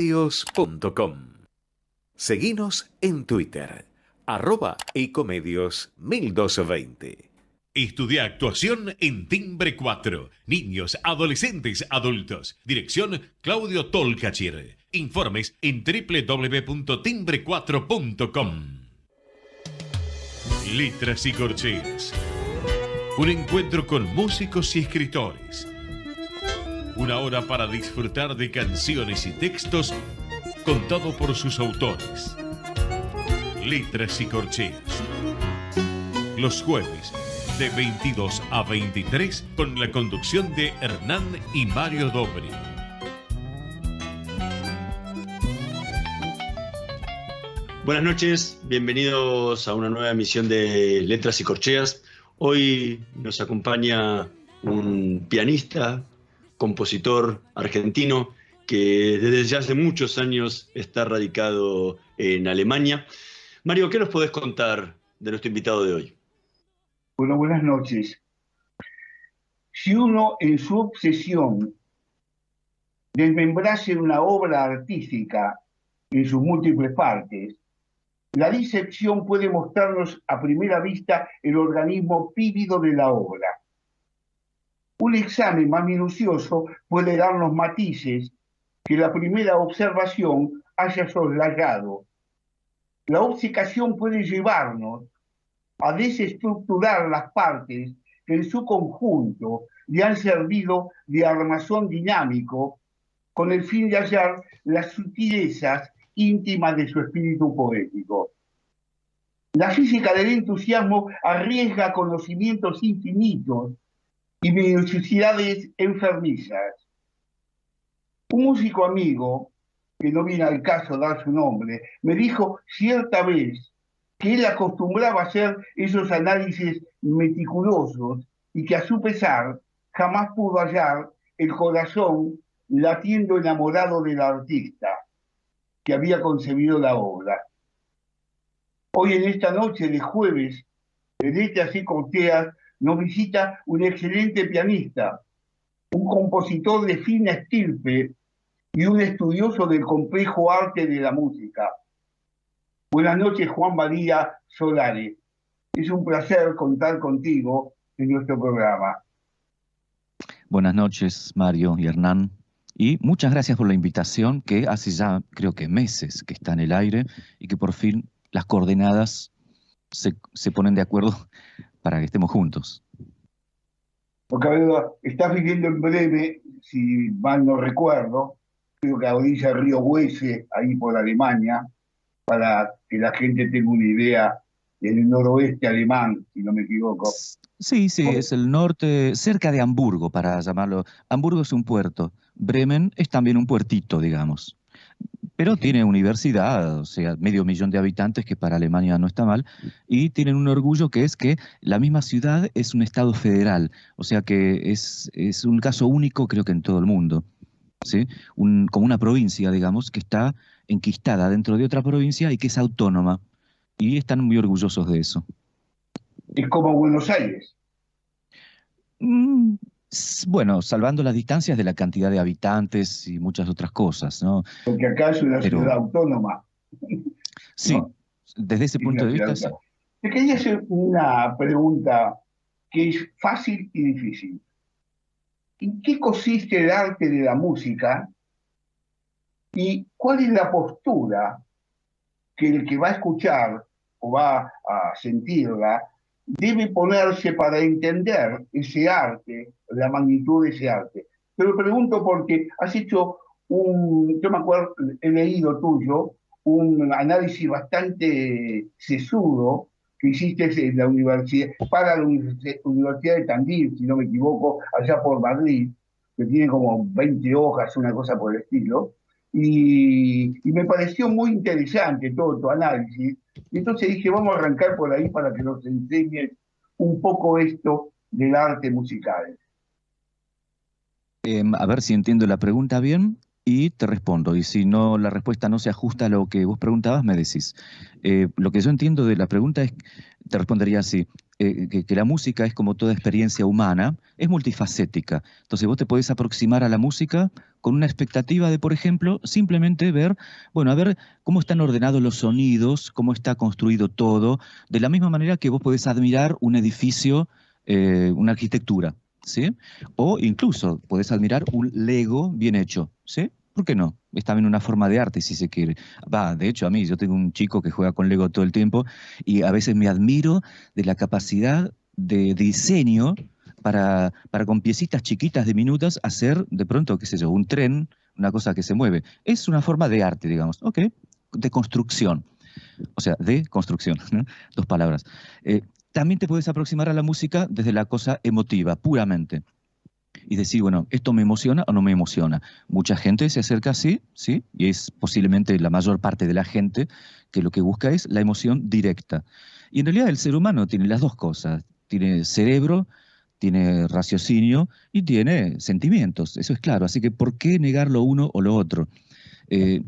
ecomedios.com. Seguinos en Twitter, @ecomedios1220. Estudia actuación en Timbre 4. Niños, adolescentes, adultos. Dirección Claudio Tolcachir. Informes en www.timbre4.com. Letras y corcheas. Un encuentro con músicos y escritores. Una hora para disfrutar de canciones y textos contado por sus autores. Letras y corcheas. Los jueves de 22 a 23 con la conducción de Hernán y Mario Dobri. Buenas noches, bienvenidos a una nueva emisión de Letras y Corcheas. Hoy nos acompaña un pianista, compositor argentino que desde ya hace muchos años está radicado en Alemania. Mario, ¿qué nos podés contar de nuestro invitado de hoy? Bueno, buenas noches. Si uno en su obsesión desmembrase una obra artística en sus múltiples partes, la disección puede mostrarnos a primera vista el organismo vívido de la obra. Un examen más minucioso puede darnos matices que la primera observación haya soslayado. La obcecación puede llevarnos a desestructurar las partes que en su conjunto le han servido de armazón dinámico con el fin de hallar las sutilezas íntimas de su espíritu poético. La física del entusiasmo arriesga conocimientos infinitos y minuciosidades enfermizas. Un músico amigo, que no viene al caso dar su nombre, me dijo cierta vez que él acostumbraba a hacer esos análisis meticulosos y que a su pesar jamás pudo hallar el corazón latiendo enamorado del artista que había concebido la obra. Hoy en esta noche de jueves, de Letras y Corcheas, nos visita un excelente pianista, un compositor de fina estirpe y un estudioso del complejo arte de la música. Buenas noches, Juan María Solari. Es un placer contar contigo en nuestro programa. Buenas noches, Mario y Hernán. Y muchas gracias por la invitación, que hace ya, creo que meses que está en el aire y que por fin las coordenadas se ponen de acuerdo para que estemos juntos. Porque, a ver, estás viviendo en Breme, si mal no recuerdo, creo que a orilla del río Weisse, ahí por Alemania, para que la gente tenga una idea, en el noroeste alemán, si no me equivoco. Sí, es el norte, cerca de Hamburgo, para llamarlo. Hamburgo es un puerto, Bremen es también un puertito, digamos. Pero tiene universidad, o sea, 500.000 de habitantes, que para Alemania no está mal, y tienen un orgullo que es que la misma ciudad es un estado federal, o sea que es un caso único, creo que en todo el mundo, ¿sí? Como una provincia, digamos, que está enquistada dentro de otra provincia y que es autónoma, y están muy orgullosos de eso. Es como Buenos Aires. Bueno, salvando las distancias de la cantidad de habitantes y muchas otras cosas, ¿no? Porque acá es una ciudad autónoma. Sí, ¿no? Desde ese punto de vista, sí. Te quería hacer una pregunta que es fácil y difícil. ¿En qué consiste el arte de la música? ¿Y cuál es la postura que el que va a escuchar o va a sentirla debe ponerse para entender ese arte, la magnitud de ese arte? Te lo pregunto porque has hecho yo me acuerdo, he leído tuyo, un análisis bastante sesudo que hiciste en la universidad, para la Universidad de Tandil, si no me equivoco, allá por Madrid, que tiene como 20 hojas, una cosa por el estilo, y me pareció muy interesante todo tu análisis. Y entonces dije, vamos a arrancar por ahí para que nos enseñes un poco esto del arte musical. A ver si entiendo la pregunta bien y te respondo. Y si no, la respuesta no se ajusta a lo que vos preguntabas, me decís. Lo que yo entiendo de la pregunta es, te respondería así, que la música es como toda experiencia humana, es multifacética. Entonces vos te podés aproximar a la música con una expectativa de, por ejemplo, simplemente ver, bueno, a ver cómo están ordenados los sonidos, cómo está construido todo, de la misma manera que vos podés admirar un edificio, una arquitectura, ¿sí? O incluso podés admirar un Lego bien hecho, ¿sí? ¿Por qué no? Es también una forma de arte, si se quiere. Va, de hecho, a mí, yo tengo un chico que juega con Lego todo el tiempo y a veces me admiro de la capacidad de diseño para con piecitas chiquitas diminutas hacer de pronto, qué sé yo, un tren, una cosa que se mueve. Es una forma de arte, digamos, ¿ok? De construcción, o sea, de construcción, ¿no? Dos palabras. También te puedes aproximar a la música desde la cosa emotiva, puramente. Y decir, bueno, ¿esto me emociona o no me emociona? Mucha gente se acerca así, ¿sí? Y es posiblemente la mayor parte de la gente que lo que busca es la emoción directa. Y en realidad el ser humano tiene las dos cosas. Tiene cerebro, tiene raciocinio y tiene sentimientos, eso es claro. Así que, ¿por qué negar lo uno o lo otro? Eh,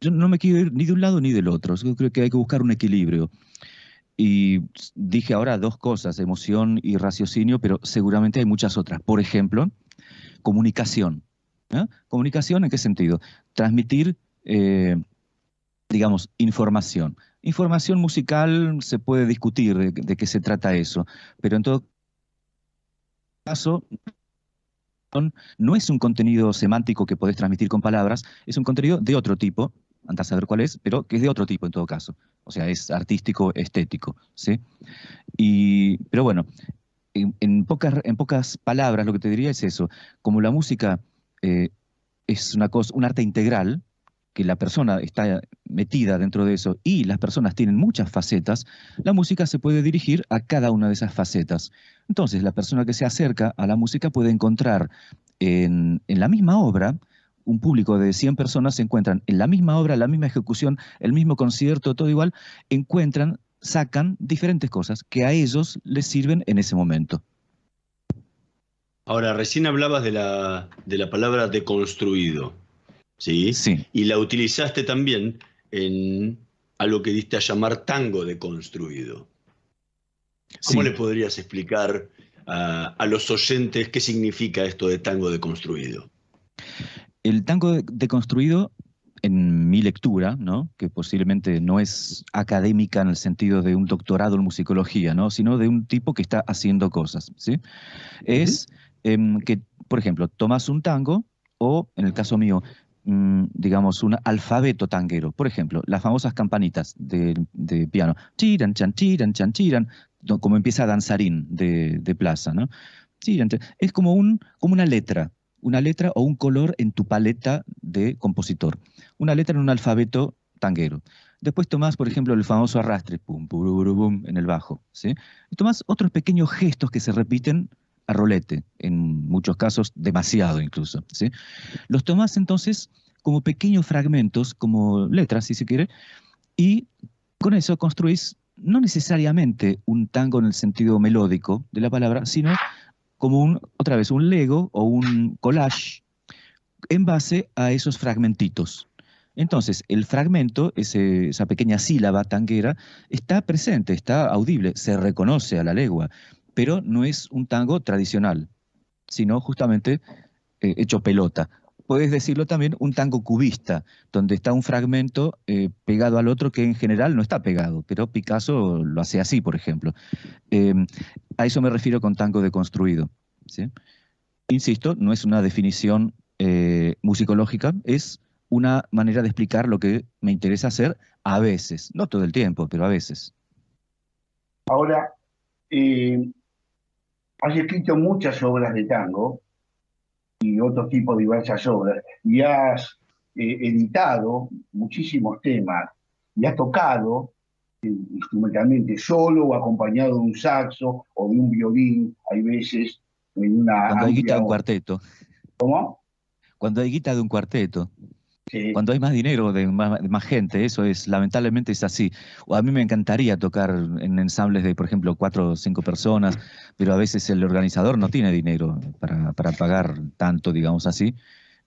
yo no me quiero ir ni de un lado ni del otro. Yo creo que hay que buscar un equilibrio. Y dije ahora dos cosas, emoción y raciocinio, pero seguramente hay muchas otras. Por ejemplo, comunicación. ¿Eh? ¿Comunicación en qué sentido? Transmitir, digamos, información. Información musical se puede discutir de qué se trata eso, pero en todo caso no es un contenido semántico que podés transmitir con palabras, es un contenido de otro tipo, andás a saber cuál es, pero que es de otro tipo en todo caso. O sea, es artístico, estético, ¿sí? Pero bueno, en pocas palabras lo que te diría es eso. Como la música es una cosa, un arte integral, que la persona está metida dentro de eso y las personas tienen muchas facetas, la música se puede dirigir a cada una de esas facetas. Entonces, la persona que se acerca a la música puede encontrar en la misma obra, un público de 100 personas se encuentran en la misma obra, la misma ejecución, el mismo concierto, todo igual, sacan diferentes cosas que a ellos les sirven en ese momento. Ahora, recién hablabas de la palabra deconstruido, ¿sí? Sí. Y la utilizaste también en algo que diste a llamar tango deconstruido. ¿Cómo Sí. le podrías explicar a los oyentes qué significa esto de tango deconstruido? El tango deconstruido, en mi lectura, ¿no? Que posiblemente no es académica en el sentido de un doctorado en musicología, ¿no? Sino de un tipo que está haciendo cosas, ¿sí? Es que, por ejemplo, tomas un tango o, en el caso mío, digamos, un alfabeto tanguero. Por ejemplo, las famosas campanitas de piano. Chiran, chan, chiran, como empieza Danzarín de Plaza, ¿no? Chiran, chan. Es como una letra o un color en tu paleta de compositor. Una letra en un alfabeto tanguero. Después tomás, por ejemplo, el famoso arrastre, pum, pururu, bum, en el bajo, ¿sí? Y tomás otros pequeños gestos que se repiten a rolete, en muchos casos demasiado incluso, ¿sí? Los tomás entonces como pequeños fragmentos, como letras, si se quiere, y con eso construís no necesariamente un tango en el sentido melódico de la palabra, sino como otra vez, un Lego o un collage en base a esos fragmentitos. Entonces, el fragmento, esa pequeña sílaba tanguera, está presente, está audible, se reconoce a la legua, pero no es un tango tradicional, sino justamente hecho pelota. Puedes decirlo también un tango cubista, donde está un fragmento pegado al otro que en general no está pegado, pero Picasso lo hace así, por ejemplo. A eso me refiero con tango deconstruido, ¿sí? Insisto, no es una definición musicológica, es una manera de explicar lo que me interesa hacer a veces, no todo el tiempo, pero a veces. Ahora, has escrito muchas obras de tango y otro tipo de diversas obras, y has editado muchísimos temas, y has tocado instrumentalmente solo o acompañado de un saxo o de un violín, hay veces en una Cuando hay guita de amplia un obra. cuarteto, ¿Cómo? cuando hay guita de un cuarteto, Sí. cuando hay más dinero de más gente, eso es, lamentablemente es así. O a mí me encantaría tocar en ensambles de, por ejemplo, 4 o 5 personas, pero a veces el organizador no tiene dinero para pagar tanto, digamos así,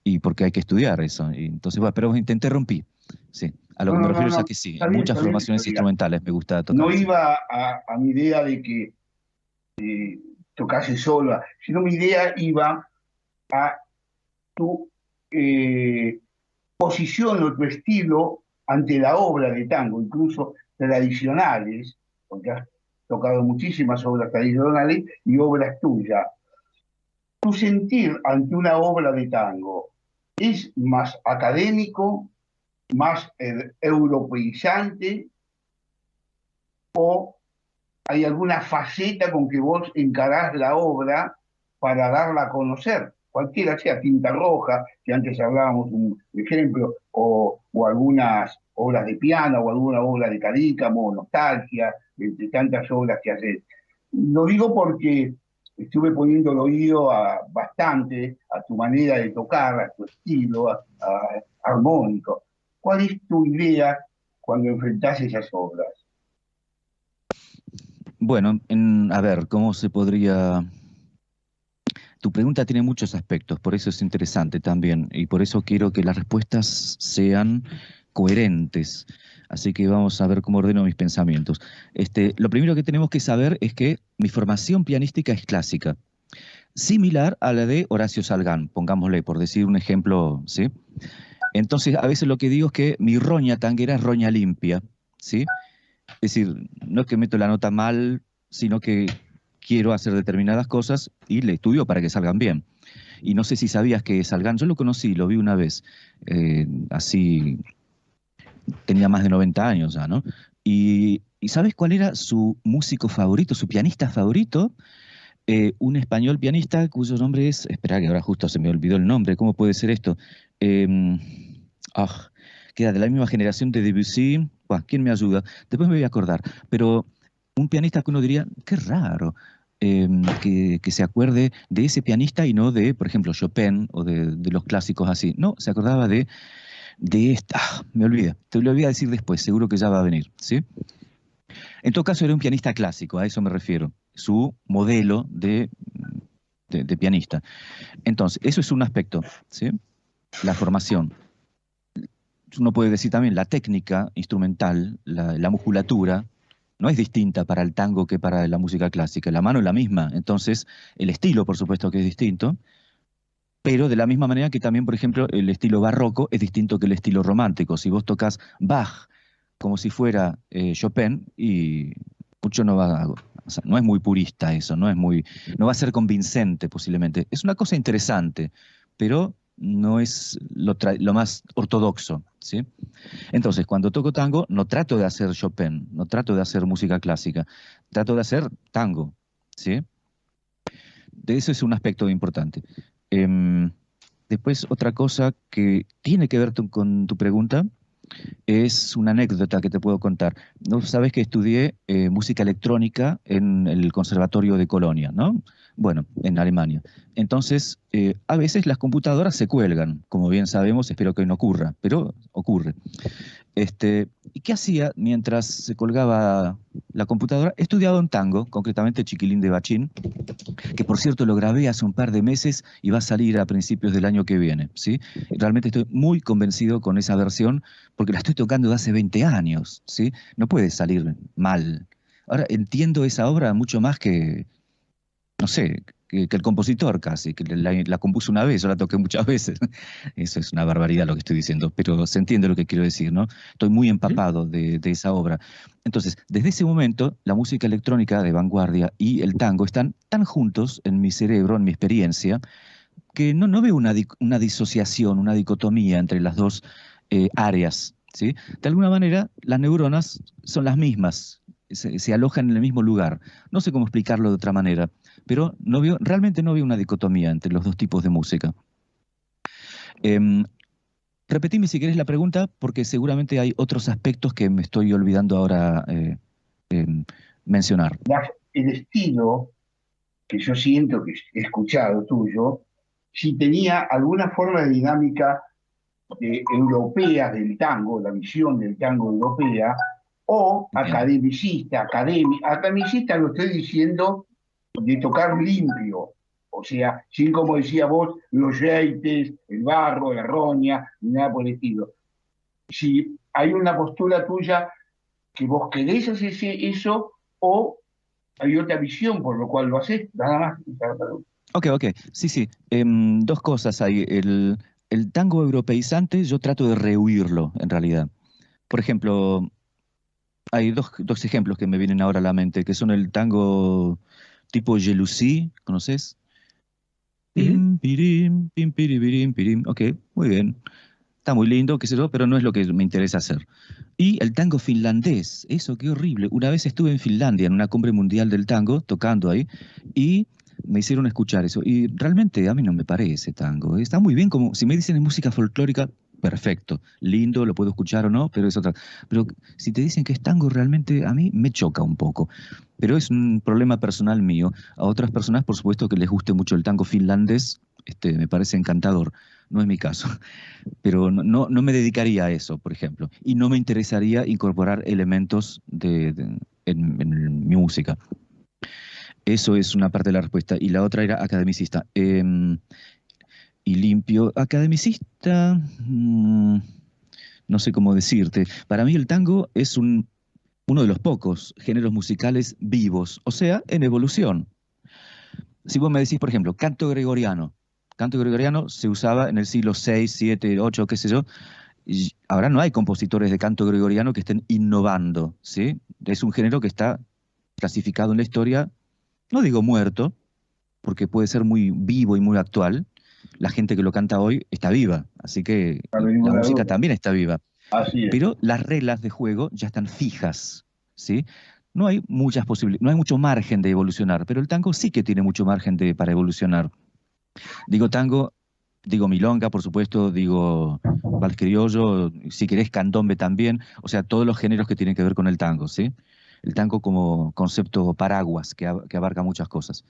y porque hay que estudiar eso. Y entonces, bueno, pero te interrumpí. Sí. A lo No, que me no, no, refiero es a no. que sí, Está en bien, muchas está bien, formaciones Victoria. instrumentales me gusta tocar No así. iba a mi idea de que tocase sola, sino mi idea iba a tu eh, posición o tu estilo ante la obra de tango, incluso tradicionales, porque has tocado muchísimas obras tradicionales y obras tuyas. Tu sentir ante una obra de tango es más académico, más europeizante, o hay alguna faceta con que vos encarás la obra para darla a conocer, cualquiera sea Tinta Roja, que antes hablábamos un ejemplo, o algunas obras de piano, o alguna obra de Cadícamo, Nostalgia, entre tantas obras que haces. Lo digo porque estuve poniendo el oído bastante a tu manera de tocar, a tu estilo armónico. ¿Cuál es tu idea cuando enfrentás esas obras? Bueno, a ver, ¿cómo se podría...? Tu pregunta tiene muchos aspectos, por eso es interesante también, y por eso quiero que las respuestas sean coherentes. Así que vamos a ver cómo ordeno mis pensamientos. Lo primero que tenemos que saber es que mi formación pianística es clásica, similar a la de Horacio Salgán, pongámosle, por decir un ejemplo, ¿sí? Entonces, a veces lo que digo es que mi roña tanguera es roña limpia, ¿sí? Es decir, no es que meto la nota mal, sino que quiero hacer determinadas cosas y le estudio para que salgan bien. Y no sé si sabías que Salgán, yo lo conocí, lo vi una vez, así, tenía más de 90 años ya, ¿no? ¿Y sabes cuál era su músico favorito, su pianista favorito? Un español pianista cuyo nombre es, espera que ahora justo se me olvidó el nombre, ¿cómo puede ser esto? Eh, ah, Queda de la misma generación de Debussy. Buah, ¿quién me ayuda? Después me voy a acordar. Pero un pianista que uno diría, qué raro, que se acuerde de ese pianista y no de, por ejemplo, Chopin o de los clásicos así. No, se acordaba de esta. Me olvida. Te lo voy a decir después, seguro que ya va a venir, ¿sí? En todo caso, era un pianista clásico, a eso me refiero. Su modelo de pianista. Entonces, eso es un aspecto, ¿sí? La formación. Uno puede decir también la técnica instrumental, la musculatura, no es distinta para el tango que para la música clásica. La mano es la misma. Entonces, el estilo, por supuesto que es distinto, pero de la misma manera que también, por ejemplo, el estilo barroco es distinto que el estilo romántico. Si vos tocas Bach como si fuera Chopin, y mucho no va a, o sea, no es muy purista eso, no va a ser convincente posiblemente. Es una cosa interesante, pero no es lo más ortodoxo, ¿sí? Entonces, cuando toco tango, no trato de hacer Chopin, no trato de hacer música clásica, trato de hacer tango, ¿sí? De eso es un aspecto importante. Em, Después, otra cosa que tiene que ver con tu pregunta es una anécdota que te puedo contar. No sabes que estudié música electrónica en el Conservatorio de Colonia, ¿no? Bueno, en Alemania. Entonces, a veces las computadoras se cuelgan, como bien sabemos, espero que no ocurra, pero ocurre. ¿Y qué hacía mientras se colgaba la computadora? Estudiaba un tango, concretamente Chiquilín de Bachín, que por cierto lo grabé hace un par de meses y va a salir a principios del año que viene, ¿sí? Realmente estoy muy convencido con esa versión porque la estoy tocando de hace 20 años, ¿sí? No puede salir mal. Ahora entiendo esa obra mucho más que, no sé, que el compositor casi, que la compuso una vez, yo la toqué muchas veces. Eso es una barbaridad lo que estoy diciendo, pero se entiende lo que quiero decir, ¿no? Estoy muy empapado de esa obra. Entonces, desde ese momento, la música electrónica de vanguardia y el tango están tan juntos en mi cerebro, en mi experiencia, que no veo una disociación, una dicotomía entre las dos áreas, ¿sí? De alguna manera, las neuronas son las mismas, se alojan en el mismo lugar. No sé cómo explicarlo de otra manera, pero realmente no veo una dicotomía entre los dos tipos de música. Em, Repetime si querés la pregunta, porque seguramente hay otros aspectos que me estoy olvidando ahora mencionar. El estilo que yo siento que he escuchado tuyo, si tenía alguna forma de dinámica europea del tango, la visión del tango europea, o Bien, academicista lo estoy diciendo de tocar limpio, o sea, sin como decía vos, los jeites, el barro, la roña, ni nada por el estilo. si hay una postura tuya que vos querés hacer eso o hay otra visión por lo cual lo haces, nada más. Ok, ok. Sí, sí. Dos cosas ahí. El tango europeizante yo trato de rehuirlo, en realidad. Por ejemplo, hay dos ejemplos que me vienen ahora a la mente, que son el tango tipo Gelusí, ¿conoces? Ujú. Pim, pirim, pim, piribirim, pirim. Ok, muy bien. Está muy lindo, qué sé yo, pero no es lo que me interesa hacer. Y el tango finlandés, eso qué horrible. Una vez estuve en Finlandia, en una cumbre mundial del tango, tocando ahí, y me hicieron escuchar eso. Y realmente a mí no me parece tango. Está muy bien, como si me dicen es música folclórica, perfecto. Lindo, lo puedo escuchar o no, pero es otra. Pero si te dicen que es tango, realmente a mí me choca un poco. Pero es un problema personal mío. A otras personas, por supuesto, que les guste mucho el tango finlandés, me parece encantador. No es mi caso, pero no me dedicaría a eso, por ejemplo, y no me interesaría incorporar elementos en mi música. Eso es una parte de la respuesta. Y la otra era academicista. Y limpio. Academicista, no sé cómo decirte. Para mí el tango es uno de los pocos géneros musicales vivos, o sea, en evolución. Si vos me decís, por ejemplo, canto gregoriano se usaba en el siglo VI, VII, VIII, qué sé yo, y ahora no hay compositores de canto gregoriano que estén innovando, ¿sí? Es un género que está clasificado en la historia, no digo muerto, porque puede ser muy vivo y muy actual. La gente que lo canta hoy está viva, así que No hay la ninguna música duda. también está viva. Así es. Pero las reglas de juego ya están fijas, ¿sí? No hay muchas posibilidades, no hay mucho margen de evolucionar, pero el tango sí que tiene mucho margen para evolucionar. Digo tango, digo milonga, por supuesto, digo vals criollo, si querés candombe también, o sea, todos los géneros que tienen que ver con el tango, ¿sí? El tango como concepto paraguas que abarca muchas cosas.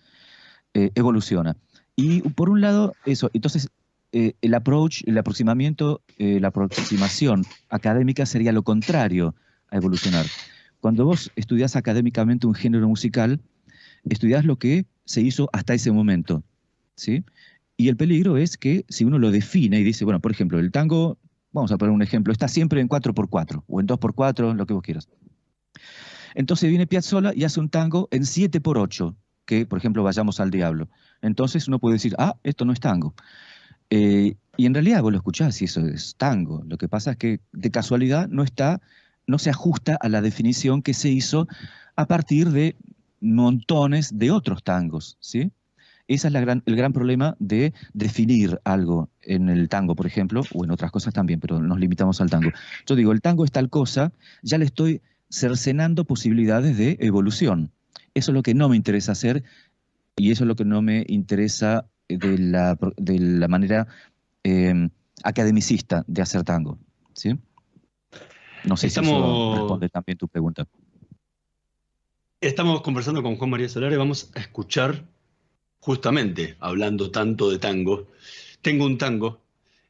Evoluciona. Y por un lado, eso, entonces el approach, el aproximamiento, la aproximación académica sería lo contrario a evolucionar. Cuando vos estudiás académicamente un género musical, estudiás lo que se hizo hasta ese momento, ¿sí? Y el peligro es que si uno lo define y dice, bueno, por ejemplo, el tango, vamos a poner un ejemplo, está siempre en 4x4 o en 2x4, lo que vos quieras. Entonces viene Piazzolla y hace un tango en 7x8, que por ejemplo vayamos al diablo. Entonces uno puede decir, ah, esto no es tango. Y en realidad vos lo escuchás y eso es tango. Lo que pasa es que de casualidad no se ajusta a la definición que se hizo a partir de montones de otros tangos, ¿sí? Ese es el gran problema de definir algo en el tango, por ejemplo, o en otras cosas también, pero nos limitamos al tango. Yo digo, el tango es tal cosa, ya le estoy cercenando posibilidades de evolución. Eso es lo que no me interesa hacer y eso es lo que no me interesa de la manera eh, academicista de hacer tango, ¿sí? No sé si eso Estamos, responde también tu pregunta. estamos conversando con Juan María Solari. Vamos a escuchar, justamente hablando tanto de tango, tengo un tango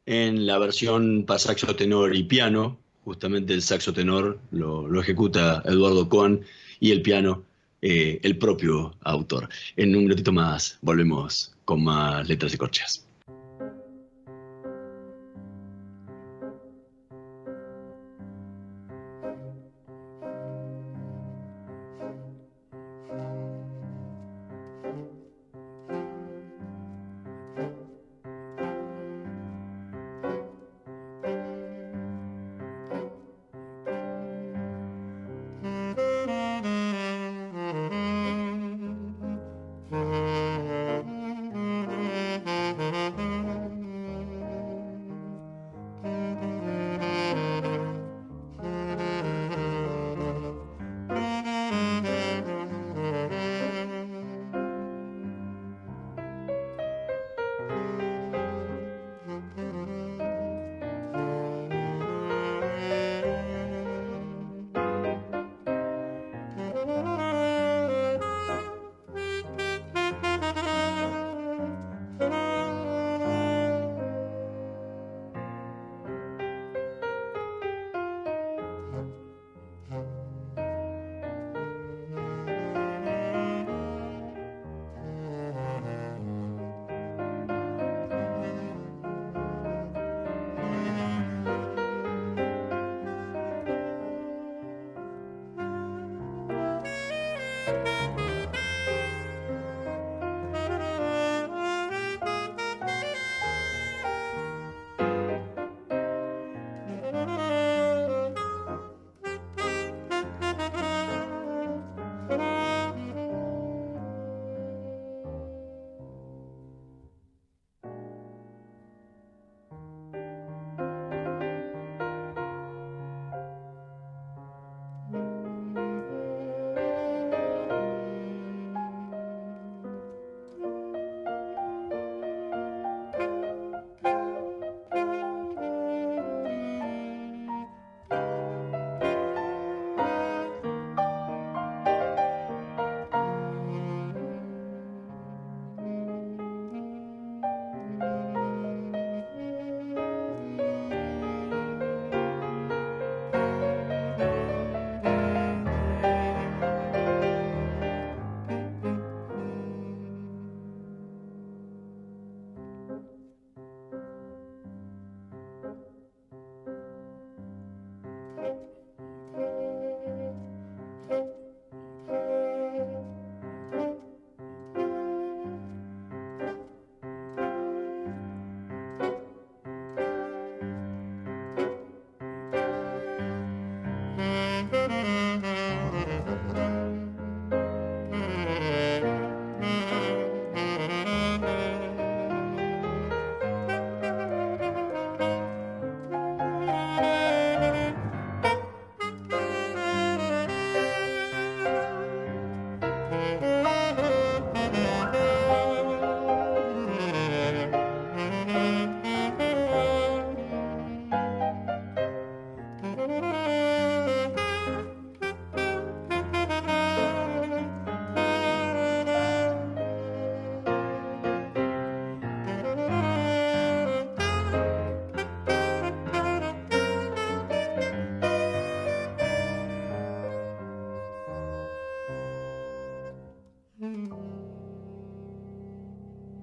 en la versión para saxo tenor y piano. Justamente el saxo tenor lo ejecuta Eduardo Cohen y el piano el propio autor. En un minutito más volvemos con más letras y corcheas.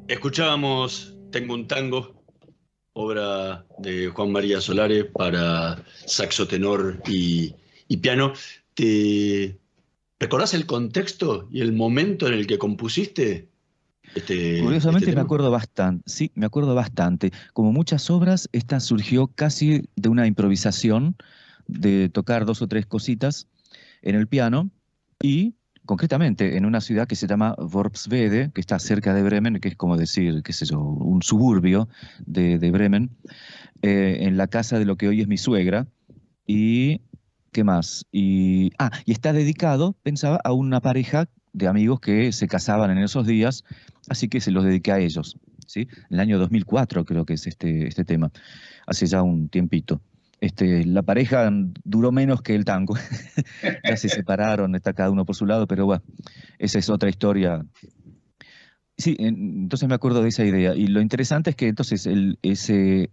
Escuchábamos Tengo un tango, obra de Juan María Solare para saxo tenor y piano. ¿Te recordás el contexto y el momento en el que compusiste Curiosamente tema? me acuerdo bastante, sí, me acuerdo bastante. Como muchas obras, esta surgió casi de una improvisación, de tocar 2 o 3 cositas en el piano y concretamente en una ciudad que se llama Worpswede, que está cerca de Bremen, que es como decir, qué sé yo, un suburbio de Bremen, en la casa de lo que hoy es mi suegra. Y, ¿qué más? Y está dedicado, pensaba, a una pareja de amigos que se casaban en esos días, así que se los dediqué a ellos, ¿sí? En el año 2004 creo que es este tema, hace ya un tiempito. La pareja duró menos que el tango, ya se separaron, está cada uno por su lado, pero bueno, esa es otra historia. Sí, entonces me acuerdo de esa idea, y lo interesante es que entonces ese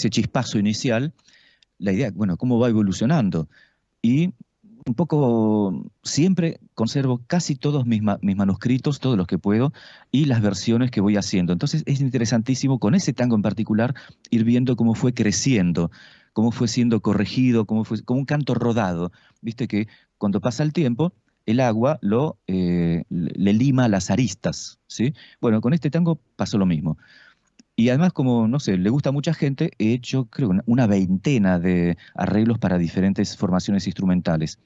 chispazo inicial, la idea, bueno, cómo va evolucionando, y un poco siempre conservo casi todos mis manuscritos, todos los que puedo, y las versiones que voy haciendo. Entonces es interesantísimo con ese tango en particular ir viendo cómo fue creciendo, cómo fue siendo corregido, cómo fue como un canto rodado. Viste que cuando pasa el tiempo, el agua le lima las aristas, ¿sí? Bueno, con este tango pasó lo mismo. Y además, como, no sé, le gusta a mucha gente, he hecho, creo, una veintena de arreglos para diferentes formaciones instrumentales.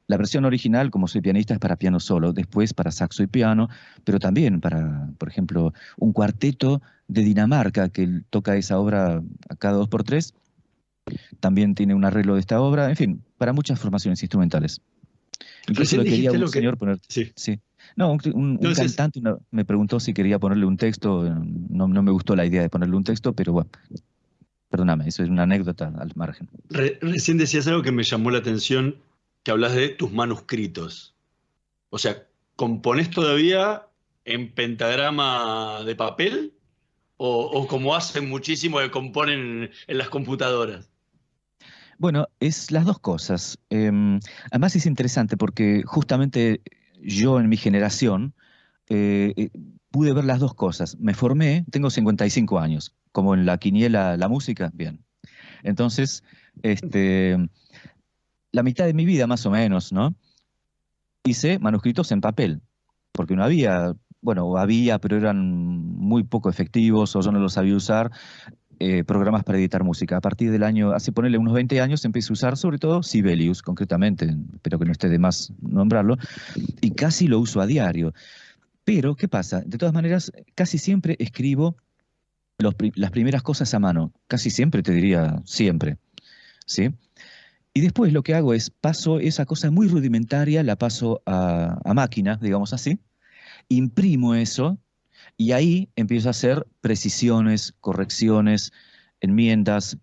La versión original, como soy pianista, es para piano solo, después para saxo y piano, pero también para, por ejemplo, un cuarteto de Dinamarca que toca esa obra a cada 2x3, también tiene un arreglo de esta obra, en fin, para muchas formaciones instrumentales. Incluso Recién le quería a dijiste un lo que... señor poner... Sí. Sí. No, un Entonces, cantante me preguntó si quería ponerle un texto, no me gustó la idea de ponerle un texto, pero bueno, perdóname, eso es una anécdota al margen. recién decías algo que me llamó la atención, que hablas de tus manuscritos. O sea, ¿componés todavía en pentagrama de papel? ¿O como hacen muchísimo que componen en las computadoras? Bueno, es las dos cosas. Además es interesante porque justamente yo en mi generación pude ver las dos cosas. Me formé, tengo 55 años, como en la quiniela la música, bien. Entonces, la mitad de mi vida más o menos, ¿no? Hice manuscritos en papel, porque no había, bueno, había, pero eran muy poco efectivos o yo no los sabía usar, programas para editar música. A partir del año, hace ponerle unos 20 años, empecé a usar sobre todo Sibelius, concretamente, espero que no esté de más nombrarlo, y casi lo uso a diario. Pero, ¿qué pasa? De todas maneras, casi siempre escribo las primeras cosas a mano, casi siempre, te diría siempre, ¿sí? Y después lo que hago es, paso esa cosa muy rudimentaria, la paso a máquina, digamos así, imprimo eso, y ahí empiezo a hacer precisiones, correcciones, enmiendas,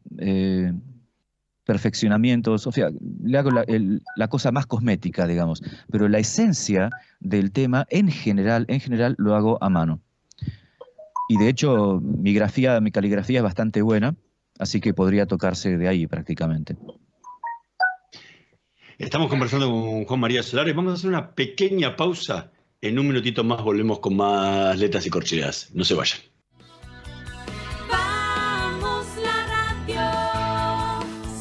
perfeccionamientos, o sea, le hago la cosa más cosmética, digamos, pero la esencia del tema en general lo hago a mano. Y de hecho, mi caligrafía es bastante buena, así que podría tocarse de ahí prácticamente. Estamos conversando con Juan María Solare. Vamos a hacer una pequeña pausa. En un minutito más volvemos con más letras y corcheas. No se vayan. Vamos la radio,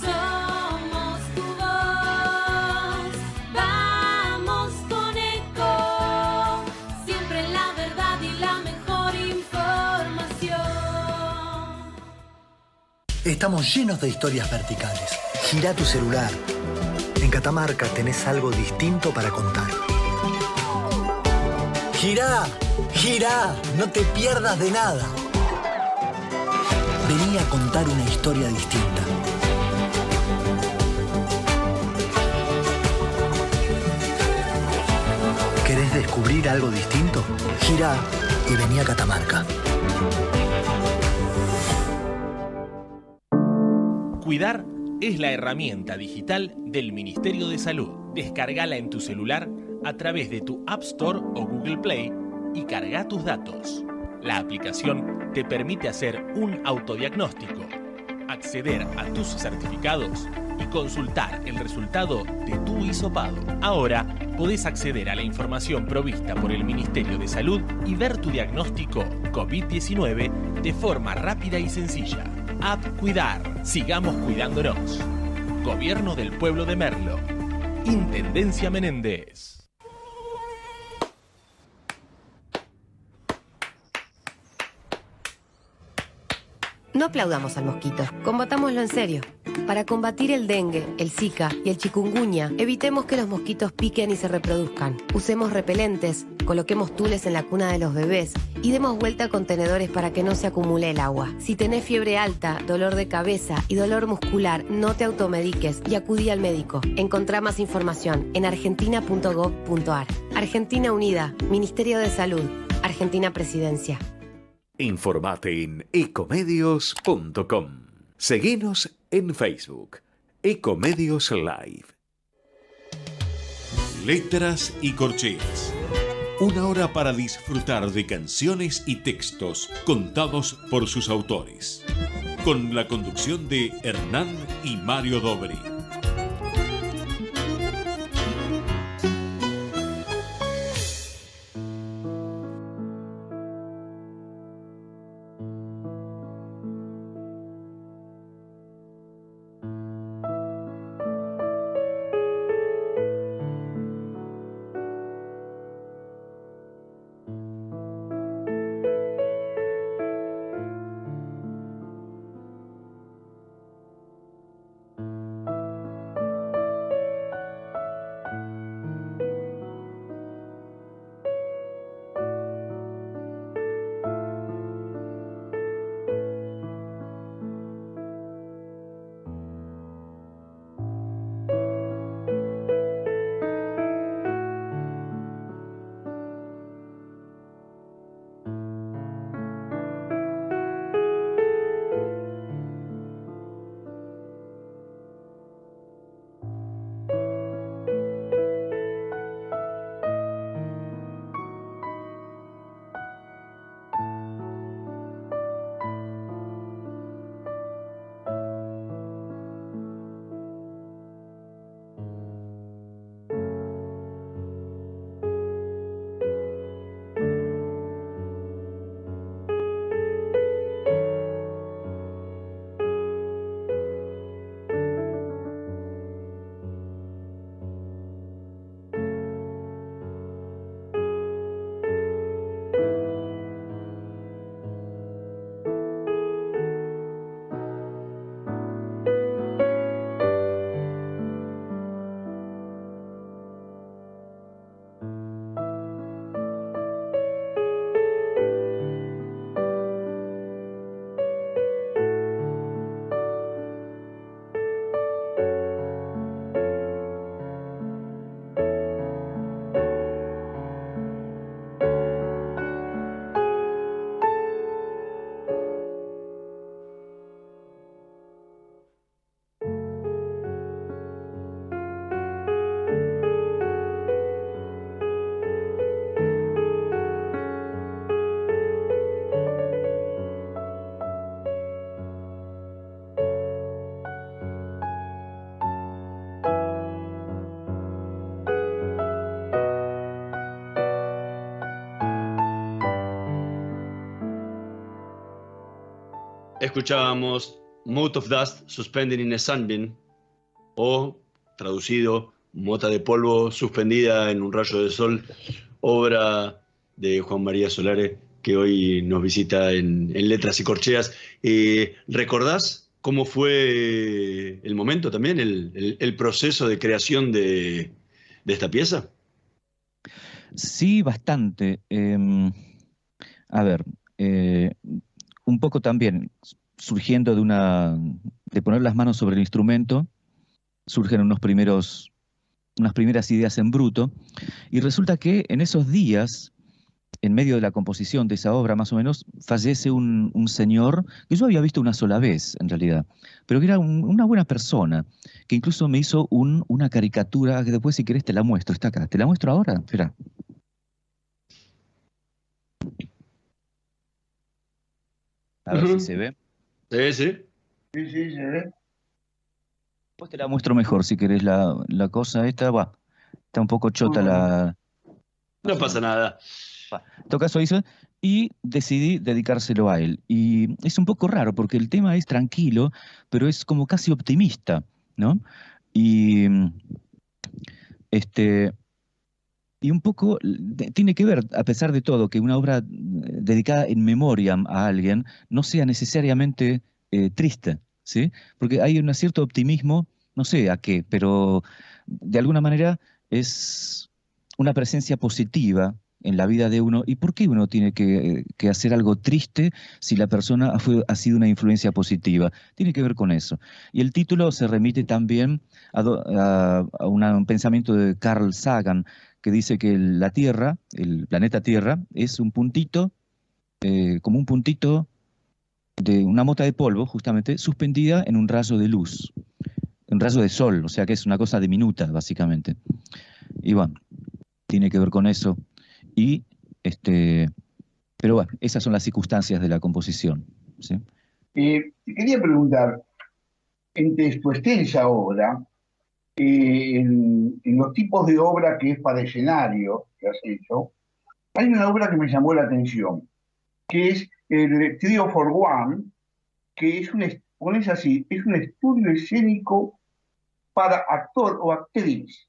somos tu voz. Vamos con Eco, siempre la verdad y la mejor información. Estamos llenos de historias verticales. Gira tu celular. En Catamarca tenés algo distinto para contar. ¡Girá! ¡Girá! No te pierdas de nada. Vení a contar una historia distinta. ¿Querés descubrir algo distinto? Girá y vení a Catamarca. Cuidar es la herramienta digital del Ministerio de Salud. Descárgala en tu celular a través de tu App Store o Google Play y carga tus datos. La aplicación te permite hacer un autodiagnóstico, acceder a tus certificados y consultar el resultado de tu hisopado. Ahora podés acceder a la información provista por el Ministerio de Salud y ver tu diagnóstico COVID-19 de forma rápida y sencilla. App Cuidar. Sigamos cuidándonos. Gobierno del Pueblo de Merlo. Intendencia Menéndez. No aplaudamos al mosquito, combatámoslo en serio. Para combatir el dengue, el zika y el chikungunya, evitemos que los mosquitos piquen y se reproduzcan. Usemos repelentes, coloquemos tules en la cuna de los bebés y demos vuelta a contenedores para que no se acumule el agua. Si tenés fiebre alta, dolor de cabeza y dolor muscular, no te automediques y acudí al médico. Encontrá más información en argentina.gov.ar. Argentina Unida, Ministerio de Salud, Argentina Presidencia. Informate en ecomedios.com. Seguinos en Facebook, Ecomedios Live. Letras y corcheas. Una hora para disfrutar de canciones y textos contados por sus autores. Con la conducción de Hernán y Mario Dobri. Escuchábamos Mote of Dust Suspended in a Sunbeam, o traducido, Mota de polvo suspendida en un rayo de sol, obra de Juan María Solare, que hoy nos visita en Letras y Corcheas. ¿Recordás cómo fue el momento también, el proceso de creación de esta pieza? Sí, bastante. A ver, un poco también surgiendo de poner las manos sobre el instrumento, surgen unas primeras ideas en bruto, y resulta que en esos días, en medio de la composición de esa obra, más o menos, fallece un señor que yo había visto una sola vez, en realidad, pero que era una buena persona, que incluso me hizo una caricatura, que después, si querés, te la muestro. Está acá. ¿Te la muestro ahora? Espera. A ver si se ve. Sí, sí. Sí, sí, se ve. Después te la muestro mejor, si querés, la cosa esta. Está un poco chota la... No pasa nada. En todo caso hizo, y decidí dedicárselo a él. Y es un poco raro porque el tema es tranquilo, pero es como casi optimista, ¿no? Y y un poco tiene que ver, a pesar de todo, que una obra dedicada en memoria a alguien no sea necesariamente triste, ¿sí? Porque hay un cierto optimismo, no sé a qué, pero de alguna manera es una presencia positiva en la vida de uno. ¿Y por qué uno tiene que hacer algo triste si la persona ha sido una influencia positiva? Tiene que ver con eso. Y el título se remite también a un pensamiento de Carl Sagan, que dice que la Tierra, el planeta Tierra, es un puntito, como un puntito de una mota de polvo, justamente, suspendida en un rayo de luz, un rayo de sol, o sea que es una cosa diminuta, básicamente. Y bueno, tiene que ver con eso. Y, pero bueno, esas son las circunstancias de la composición, ¿sí? Te quería preguntar, entre tu extensa obra, en los tipos de obra que es para escenario que has hecho, hay una obra que me llamó la atención, que es el Trio for One, que pones así, es un estudio escénico para actor o actriz,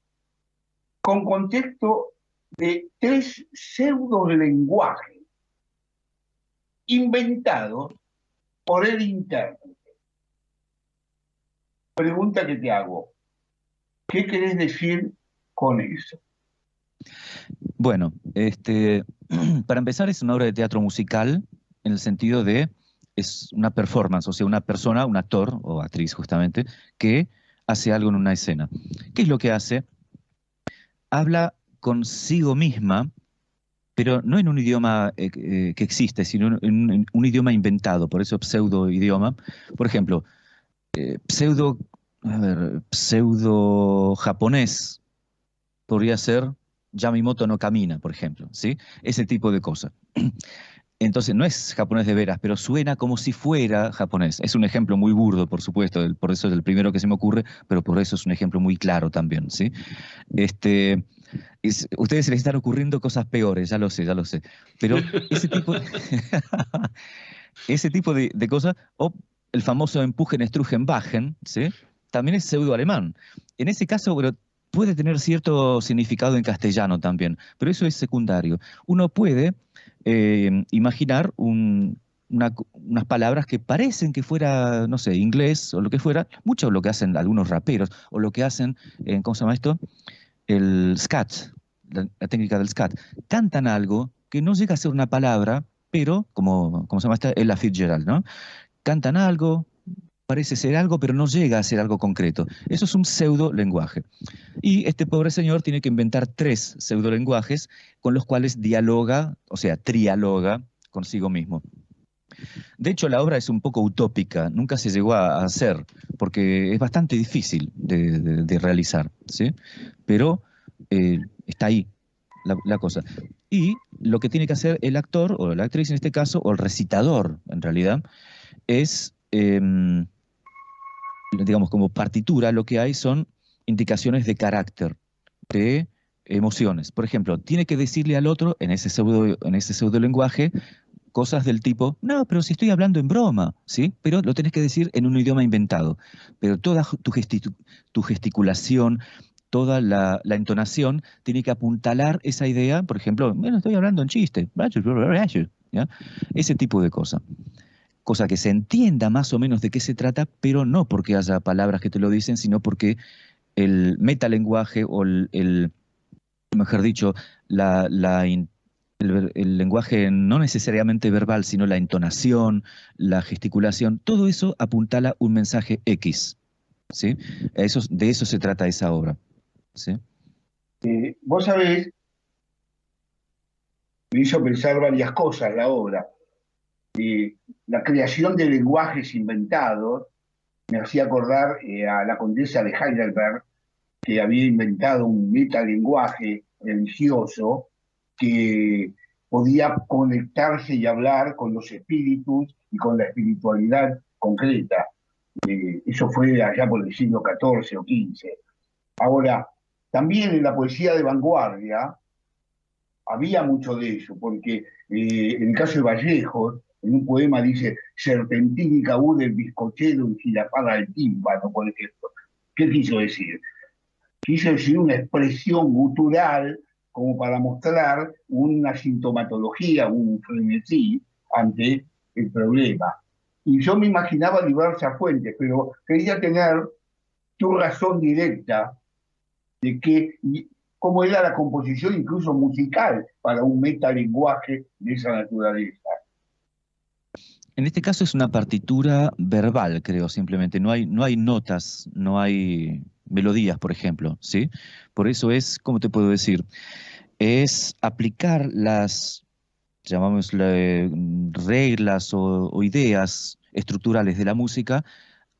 con contexto de 3 pseudolenguajes inventados por el intérprete. Pregunta que te hago, ¿qué querés decir con eso? Bueno, para empezar es una obra de teatro musical en el sentido de es una performance, o sea, una persona, un actor o actriz justamente, que hace algo en una escena. ¿Qué es lo que hace? Habla consigo misma, pero no en un idioma que existe, sino en un idioma inventado, por eso pseudo idioma. Por ejemplo, pseudo japonés podría ser Yamimoto no camina, por ejemplo, ¿sí? Ese tipo de cosas. Entonces, no es japonés de veras, pero suena como si fuera japonés. Es un ejemplo muy burdo, por supuesto, por eso es el primero que se me ocurre, pero por eso es un ejemplo muy claro también, ¿sí? Ustedes se les están ocurriendo cosas peores, ya lo sé, ya lo sé. Pero ese tipo, ese tipo de cosas, o el famoso Empujen, Strugen, Bajen, ¿sí? También es pseudo-alemán. En ese caso, bueno, puede tener cierto significado en castellano también, pero eso es secundario. Uno puede imaginar unas palabras que parecen que fuera, no sé, inglés o lo que fuera, mucho lo que hacen algunos raperos, o lo que hacen, ¿cómo se llama esto? El scat, la técnica del scat. Cantan algo que no llega a ser una palabra, pero, como se llama esta, Ella Fitzgerald, ¿no? Cantan algo, parece ser algo, pero no llega a ser algo concreto. Eso es un pseudo lenguaje. Y este pobre señor tiene que inventar 3 pseudolenguajes con los cuales dialoga, o sea, trialoga consigo mismo. De hecho, la obra es un poco utópica, nunca se llegó a hacer, porque es bastante difícil de realizar, ¿sí? Pero está ahí la cosa. Y lo que tiene que hacer el actor, o la actriz en este caso, o el recitador, en realidad, es, digamos, como partitura, lo que hay son indicaciones de carácter, de emociones. Por ejemplo, tiene que decirle al otro, en ese pseudo lenguaje, cosas del tipo, no, pero si estoy hablando en broma, ¿sí? Pero lo tenés que decir en un idioma inventado. Pero toda tu gesticulación, toda la entonación tiene que apuntalar esa idea, por ejemplo, bueno, estoy hablando en chiste, ¿ya? Ese tipo de cosas. Cosa que se entienda más o menos de qué se trata, pero no porque haya palabras que te lo dicen, sino porque el metalenguaje o mejor dicho, el lenguaje no necesariamente verbal, sino la entonación, la gesticulación, todo eso apuntala un mensaje X, ¿sí? De eso se trata esa obra, ¿sí? Vos sabés, me hizo pensar varias cosas la obra. La creación de lenguajes inventados me hacía acordar a la condesa de Heidelberg, que había inventado un metalenguaje religioso que podía conectarse y hablar con los espíritus y con la espiritualidad concreta. Eso fue allá por el siglo XIV o XV. Ahora, también en la poesía de vanguardia había mucho de eso, porque en el caso de Vallejo, en un poema dice serpentínica U del bizcochero y gilapada del tímpano, por ejemplo. ¿Qué quiso decir? Quiso decir una expresión gutural como para mostrar una sintomatología, un frenesí ante el problema. Y yo me imaginaba diversas fuentes, pero quería tener tu razón directa de cómo era la composición incluso musical para un metalenguaje de esa naturaleza. En este caso es una partitura verbal, creo, simplemente. No hay notas, no hay melodías, por ejemplo, ¿sí? Por eso es, ¿cómo te puedo decir? Es aplicar las, llamámosle, reglas o ideas estructurales de la música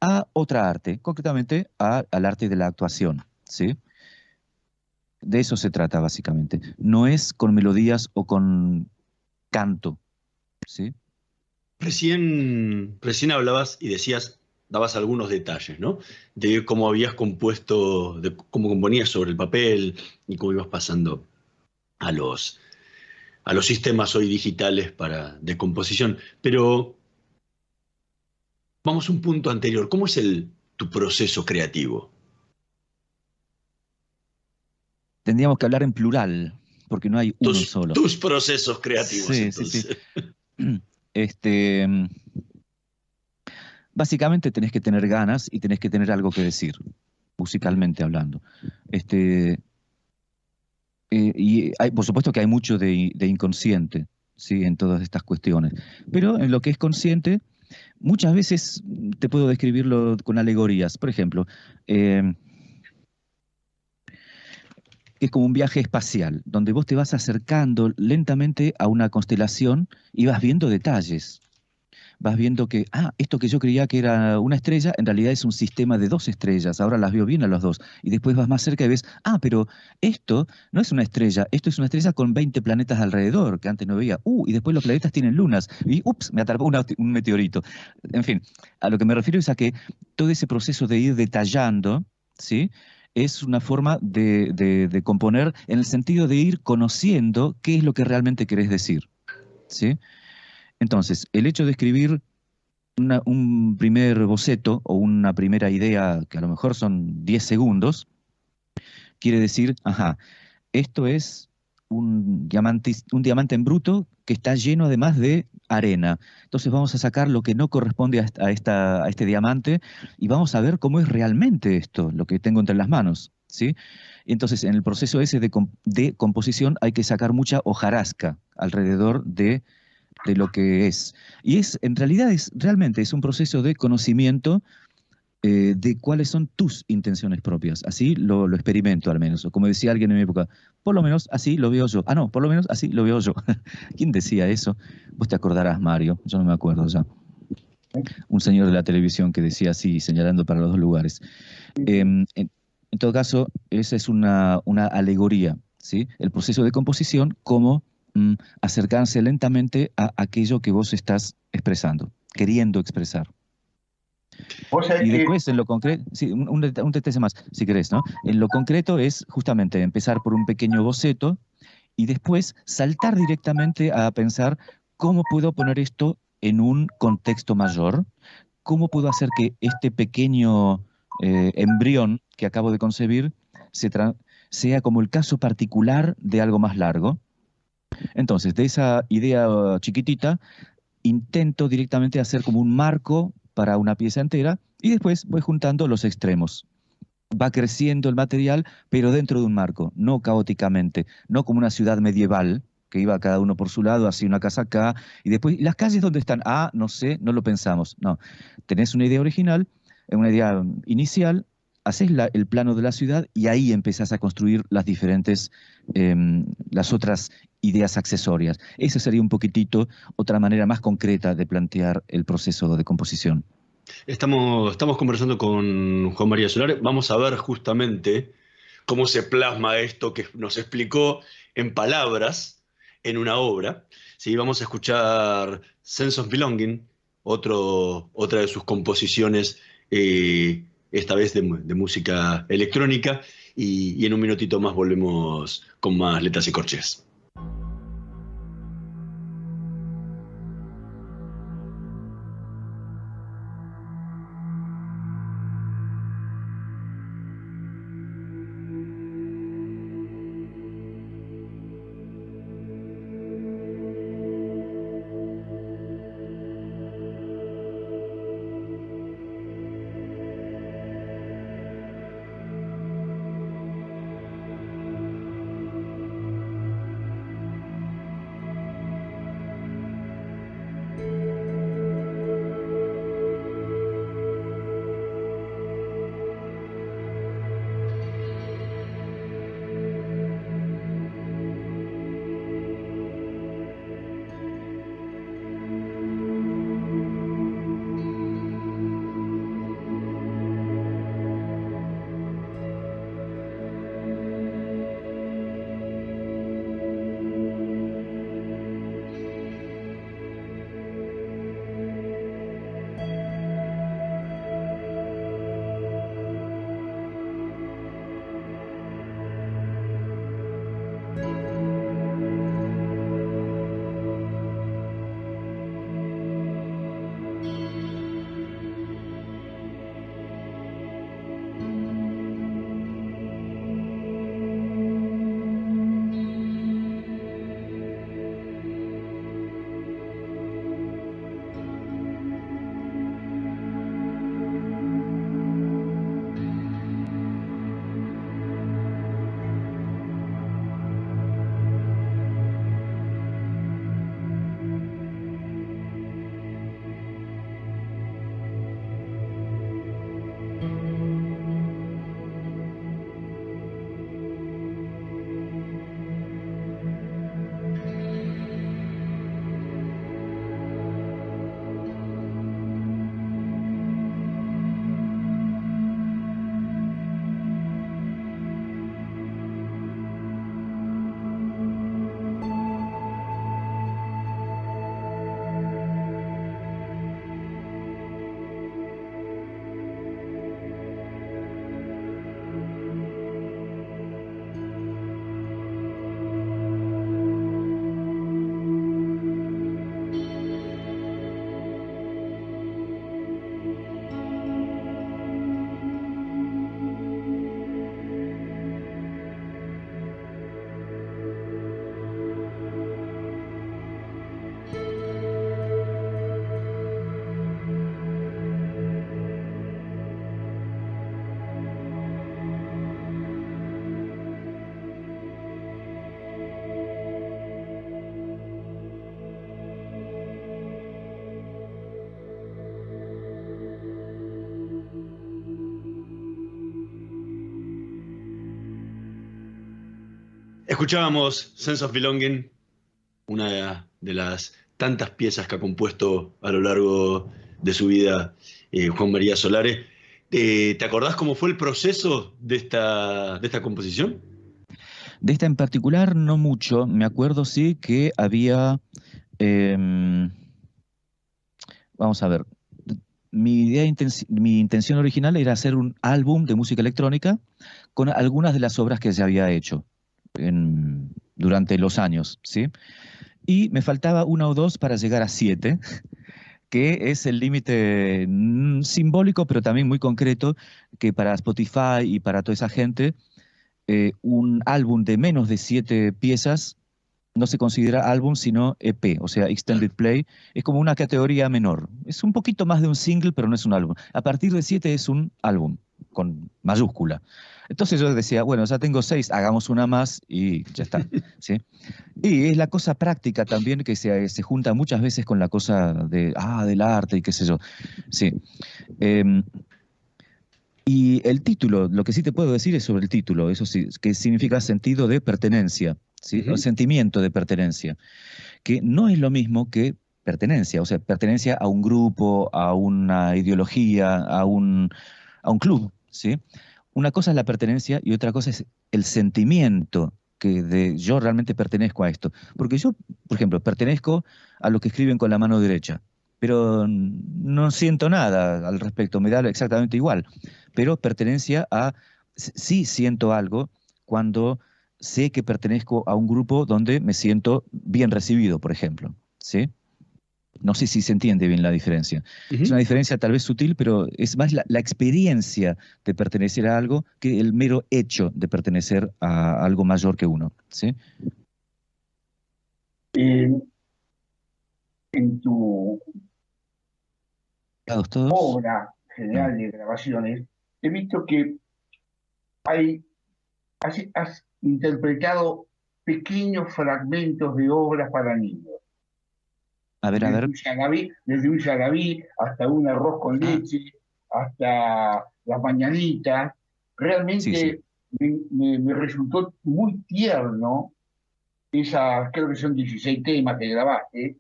a otra arte, concretamente al arte de la actuación, ¿sí? De eso se trata, básicamente. No es con melodías o con canto, ¿sí? Recién hablabas y dabas algunos detalles, ¿no? De cómo habías compuesto, de cómo componías sobre el papel y cómo ibas pasando a los sistemas hoy digitales de composición. Pero vamos a un punto anterior. ¿Cómo es tu proceso creativo? Tendríamos que hablar en plural, porque no hay uno solo. Tus procesos creativos, sí, entonces. Sí. Básicamente tenés que tener ganas y tenés que tener algo que decir, musicalmente hablando. Por supuesto que hay mucho de inconsciente, ¿sí? En todas estas cuestiones. Pero en lo que es consciente, muchas veces te puedo describirlo con alegorías. Por ejemplo, es como un viaje espacial, donde vos te vas acercando lentamente a una constelación y vas viendo detalles. Vas viendo que, esto que yo creía que era una estrella, en realidad es un sistema de 2 estrellas, ahora las veo bien a los 2. Y después vas más cerca y ves, pero esto no es una estrella, esto es una estrella con 20 planetas alrededor, que antes no veía. Y después los planetas tienen lunas, y ups, me atrapó un meteorito. En fin, a lo que me refiero es a que todo ese proceso de ir detallando, ¿sí?, es una forma de componer en el sentido de ir conociendo qué es lo que realmente querés decir, ¿sí? Entonces, el hecho de escribir un primer boceto o una primera idea, que a lo mejor son 10 segundos, quiere decir, esto es un diamante en bruto que está lleno además de arena. Entonces vamos a sacar lo que no corresponde a este diamante y vamos a ver cómo es realmente esto, lo que tengo entre las manos, ¿sí? Y entonces en el proceso ese de composición hay que sacar mucha hojarasca alrededor de lo que es. Y en realidad realmente es un proceso de conocimiento de cuáles son tus intenciones propias. Así lo experimento al menos. O como decía alguien en mi época, por lo menos así lo veo yo. No, por lo menos así lo veo yo. ¿Quién decía eso? Vos te acordarás, Mario. Yo no me acuerdo ya. Un señor de la televisión que decía así, señalando para los 2 lugares. En todo caso, esa es una alegoría, ¿sí? El proceso de composición como acercarse lentamente a aquello que vos estás expresando, queriendo expresar. Y después, en lo concreto, sí, un detalle más, si querés, ¿no? En lo concreto es justamente empezar por un pequeño boceto y después saltar directamente a pensar cómo puedo poner esto en un contexto mayor, cómo puedo hacer que este pequeño embrión que acabo de concebir sea como el caso particular de algo más largo. Entonces, de esa idea chiquitita, intento directamente hacer como un marco para una pieza entera y después voy juntando los extremos. Va creciendo el material, pero dentro de un marco, no caóticamente, no como una ciudad medieval, que iba cada uno por su lado, así una casa acá, y después, ¿las calles dónde están? No sé, no lo pensamos. No, tenés una idea original, una idea inicial, haces el plano de la ciudad y ahí empezás a construir las otras ideas accesorias. Esa sería un poquitito otra manera más concreta de plantear el proceso de composición. Estamos conversando con Juan María Solari. Vamos a ver justamente cómo se plasma esto que nos explicó en palabras en una obra. Sí, vamos a escuchar Sense of Belonging, otra de sus composiciones, esta vez de música electrónica, y en un minutito más volvemos con más Letras y Corcheas. Escuchábamos Sense of Belonging, una de las tantas piezas que ha compuesto a lo largo de su vida Juan María Solare. ¿Te acordás cómo fue el proceso de esta composición? De esta en particular no mucho. Me acuerdo sí que había... vamos a ver. Mi intención original era hacer un álbum de música electrónica con algunas de las obras que ya había hecho durante los años, ¿sí? Y me faltaba una o dos para llegar a 7, que es el límite simbólico, pero también muy concreto, que para Spotify y para toda esa gente, un álbum de menos de 7 piezas no se considera álbum, sino EP, o sea, Extended Play. Es como una categoría menor. Es un poquito más de un single, pero no es un álbum. A partir de 7 es un álbum, con mayúscula. Entonces yo decía, bueno, ya tengo 6, hagamos una más y ya está, ¿sí? Y es la cosa práctica también que se junta muchas veces con la cosa del arte y qué sé yo, sí. Y el título, lo que sí te puedo decir es sobre el título, eso sí, que significa sentido de pertenencia, ¿sí? O sentimiento de pertenencia, que no es lo mismo que pertenencia, o sea, pertenencia a un grupo, a una ideología, a un club, ¿sí? Una cosa es la pertenencia y otra cosa es el sentimiento yo realmente pertenezco a esto. Porque yo, por ejemplo, pertenezco a los que escriben con la mano derecha, pero no siento nada al respecto, me da exactamente igual. Pero pertenencia sí siento algo cuando sé que pertenezco a un grupo donde me siento bien recibido, por ejemplo, ¿sí? No sé si se entiende bien la diferencia. Es una diferencia tal vez sutil, pero es más la experiencia de pertenecer a algo que el mero hecho de pertenecer a algo mayor que uno, ¿sí? En tu ¿Todos? obra general de grabaciones, he visto que has interpretado pequeños fragmentos de obras para niños. A ver. Desde un Yarabí hasta un arroz con leche, hasta las mañanitas. Realmente sí. Me resultó muy tierno creo que son 16 temas que grabaste,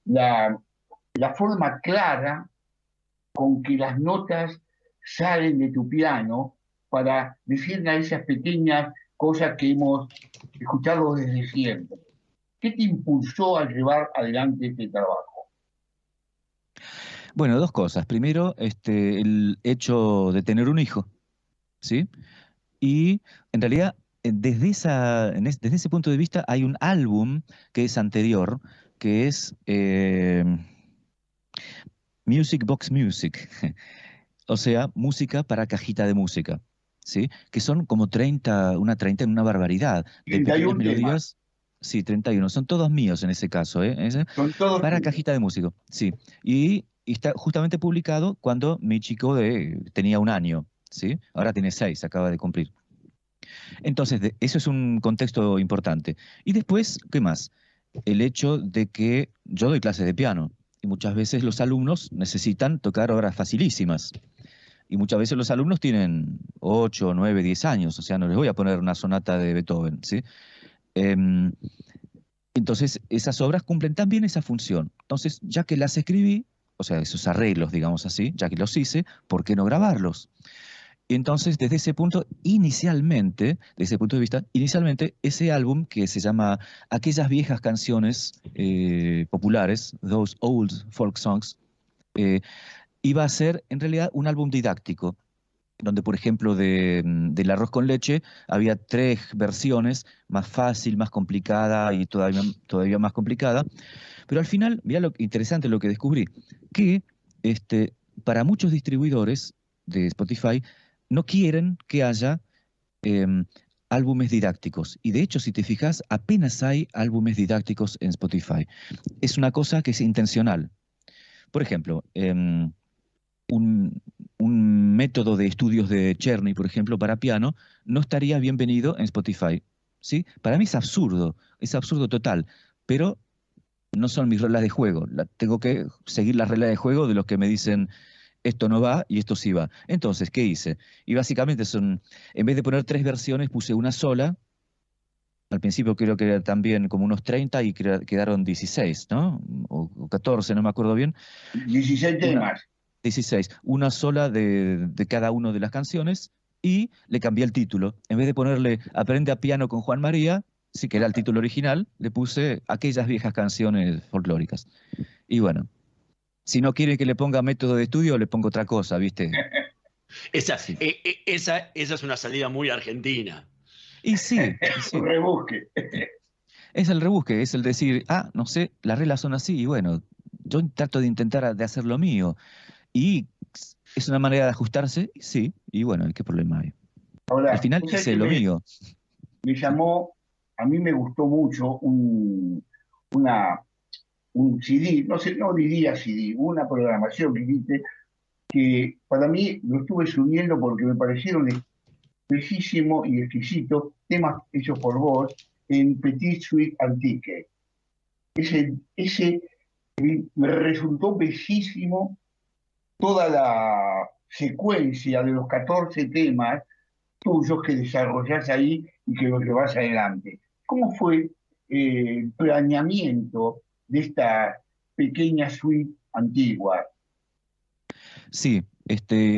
la forma clara con que las notas salen de tu piano para decir a esas pequeñas cosas que hemos escuchado desde siempre. ¿Qué te impulsó a llevar adelante este trabajo? Bueno, dos cosas. Primero, el hecho de tener un hijo, ¿sí? Y en realidad, desde ese punto de vista, hay un álbum que es anterior, que es Music Box Music, o sea, música para cajita de música, ¿sí? Que son como 30, una barbaridad de pequeñas melodías. Sí, 31, son todos míos en ese caso, ¿eh? Son todos para tuyos. cajita de músico, sí. Y está justamente publicado cuando mi chico tenía 1 año, ¿sí? Ahora tiene 6, acaba de cumplir. Entonces, eso es un contexto importante. Y después, ¿qué más? El hecho de que yo doy clases de piano y muchas veces los alumnos necesitan tocar obras facilísimas. Y muchas veces los alumnos tienen 8, 9, 10 años, o sea, no les voy a poner una sonata de Beethoven, ¿sí? Entonces, esas obras cumplen también esa función. Entonces, ya que las escribí, o sea, esos arreglos, digamos así, ya que los hice, ¿por qué no grabarlos? Entonces, desde ese punto, desde ese punto de vista, inicialmente, ese álbum que se llama Aquellas viejas canciones populares, Those Old Folk Songs, iba a ser en realidad un álbum didáctico, donde, por ejemplo, del arroz con leche había 3 versiones, más fácil, más complicada y todavía más complicada. Pero al final, mirá lo interesante lo que descubrí, que para muchos distribuidores de Spotify no quieren que haya álbumes didácticos. Y de hecho, si te fijas, apenas hay álbumes didácticos en Spotify. Es una cosa que es intencional. Por ejemplo, un método de estudios de Czerny, por ejemplo, para piano, no estaría bienvenido en Spotify, ¿sí? Para mí es absurdo total, pero no son mis reglas de juego. Tengo que seguir las reglas de juego de los que me dicen esto no va y esto sí va. Entonces, ¿qué hice? Y básicamente en vez de poner 3 versiones, puse una sola, Al principio creo que era también como unos 30 y quedaron 16, ¿no? O 14, no me acuerdo bien. 16 temas. 16, una sola de cada una de las canciones, y le cambié el título. En vez de ponerle Aprende a piano con Juan María, sí que era el título original, le puse Aquellas viejas canciones folclóricas. Y bueno, si no quiere que le ponga método de estudio, le pongo otra cosa, ¿viste? Esa, Sí. esa es una salida muy argentina. Y sí, Un rebusque. es el rebusque, es el decir, no sé, las reglas son así, y bueno, yo trato de intentar de hacer lo mío. Y es una manera de ajustarse, sí, y bueno, ¿qué problema hay? Al Ahora, final vos sabés hice que lo mío. me llamó, a mí me gustó mucho una, un CD, no sé, no diría CD, una programación que hiciste, que para mí lo estuve subiendo porque me parecieron bellísimos y exquisitos temas hechos por vos en Petit Suite Antique. Ese me resultó bellísimo toda la secuencia de los 14 temas tuyos que desarrollás ahí y que los llevas adelante. ¿Cómo fue el planeamiento de esta pequeña suite antigua? Sí,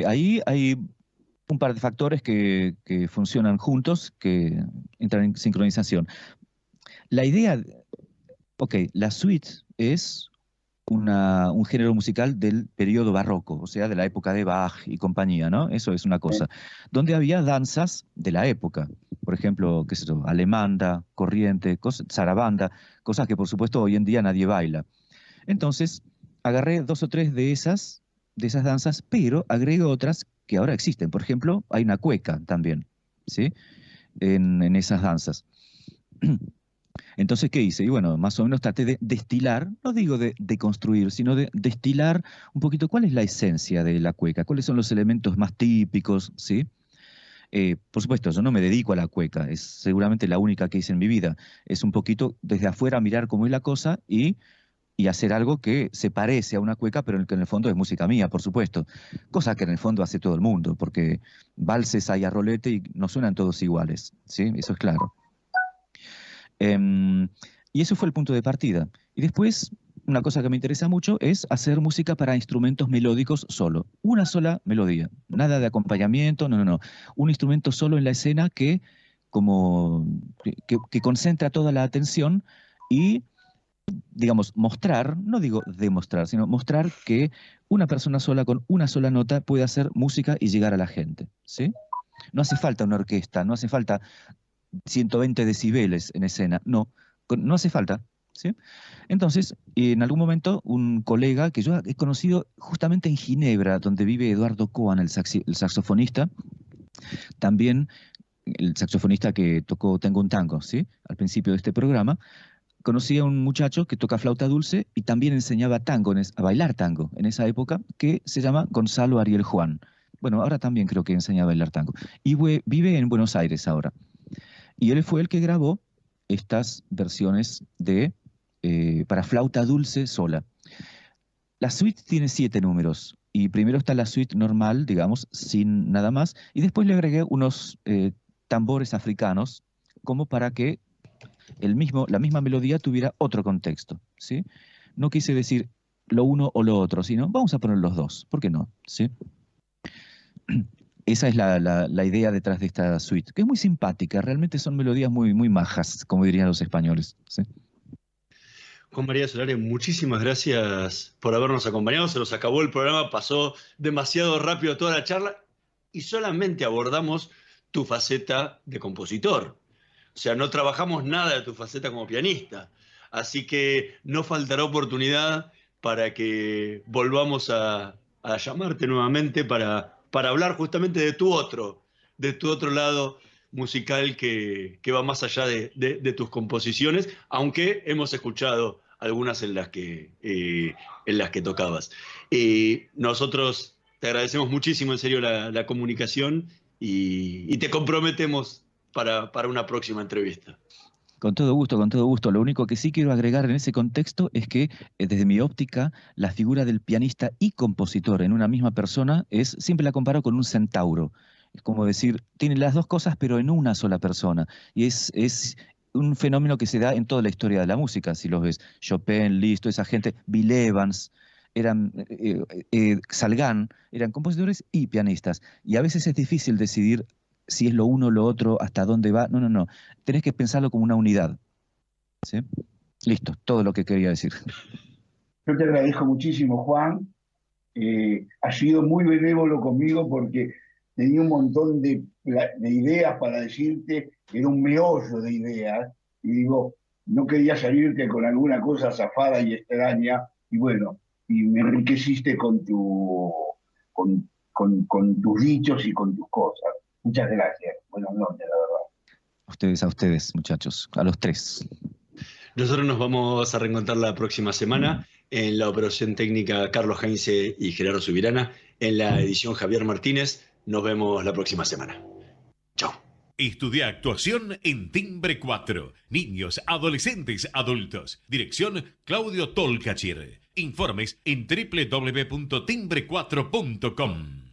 ahí hay un par de factores que funcionan juntos, que entran en sincronización. La idea, ok, la suite es un género musical del periodo barroco, o sea, de la época de Bach y compañía, ¿no? Eso es una cosa. Donde había danzas de la época, por ejemplo, qué sé yo, alemanda, corriente, zarabanda, cosas que por supuesto hoy en día nadie baila. Entonces, agarré 2 o 3 de esas danzas, pero agrego otras que ahora existen. Por ejemplo, hay una cueca también, ¿sí? En esas danzas. Entonces, ¿qué hice? Y bueno, más o menos traté de destilar, no digo de construir, sino de destilar un poquito cuál es la esencia de la cueca, cuáles son los elementos más típicos, ¿sí? Por supuesto, yo no me dedico a la cueca, es seguramente la única que hice en mi vida. Es un poquito desde afuera mirar cómo es la cosa y hacer algo que se parece a una cueca, pero que en el fondo es música mía, por supuesto. Cosa que en el fondo hace todo el mundo, porque valses hay a rolete y no suenan todos iguales, ¿sí? Eso es claro. Y eso fue el punto de partida. Y después, una cosa que me interesa mucho es hacer música para instrumentos melódicos solo. Una sola melodía, nada de acompañamiento, no. Un instrumento solo en la escena que concentra toda la atención y, digamos, mostrar, no digo demostrar, sino mostrar que una persona sola con una sola nota puede hacer música y llegar a la gente, ¿sí? No hace falta una orquesta, no hace falta 120 decibeles en escena, no hace falta, ¿sí? Entonces, en algún momento, un colega que yo he conocido justamente en Ginebra, donde vive Eduardo Cohen, el saxofonista, también el saxofonista que tocó Tengo un tango, ¿sí? Al principio de este programa, conocí a un muchacho que toca flauta dulce y también enseñaba tango, a bailar tango en esa época, que se llama Gonzalo Ariel Juan. Bueno, ahora también creo que enseña a bailar tango. Y vive en Buenos Aires ahora. Y él fue el que grabó estas versiones para flauta dulce sola. La suite tiene 7 números. Y primero está la suite normal, digamos, sin nada más. Y después le agregué unos tambores africanos, como para que la misma melodía tuviera otro contexto, ¿sí? No quise decir lo uno o lo otro, sino vamos a poner los dos. ¿Por qué no? ¿Sí? Esa es la idea detrás de esta suite, que es muy simpática, realmente son melodías muy, muy majas, como dirían los españoles, ¿sí? Juan María Solari, muchísimas gracias por habernos acompañado. Se nos acabó el programa, pasó demasiado rápido toda la charla y solamente abordamos tu faceta de compositor. O sea, no trabajamos nada de tu faceta como pianista. Así que no faltará oportunidad para que volvamos a llamarte nuevamente para hablar justamente de tu otro lado musical que va más allá de tus composiciones, aunque hemos escuchado algunas en las que tocabas. Nosotros te agradecemos muchísimo, en serio, la comunicación y te comprometemos para una próxima entrevista. Con todo gusto, con todo gusto. Lo único que sí quiero agregar en ese contexto es que, desde mi óptica, la figura del pianista y compositor en una misma persona siempre la comparo con un centauro. Es como decir, tiene las dos cosas, pero en una sola persona. Y es un fenómeno que se da en toda la historia de la música, si los ves. Chopin, Liszt, toda esa gente, Bill Evans, Salgán, eran compositores y pianistas. Y a veces es difícil decidir si es lo uno o lo otro, hasta dónde va. No. Tenés que pensarlo como una unidad. ¿Sí? Listo, todo lo que quería decir. Yo te agradezco muchísimo, Juan. Has sido muy benévolo conmigo porque tenía un montón de ideas para decirte, era un meollo de ideas, y digo, no quería salirte con alguna cosa zafada y extraña, y bueno, y me enriqueciste con tus dichos y con tus cosas. Muchas gracias. Buenas noches, la verdad. A ustedes, muchachos, a los tres. Nosotros nos vamos a reencontrar la próxima semana en la operación técnica Carlos Heinze y Gerardo Subirana, en la edición Javier Martínez. Nos vemos la próxima semana. Chao. Estudia actuación en Timbre 4. Niños, adolescentes, adultos. Dirección Claudio Tolcachir. Informes en www.timbre4.com.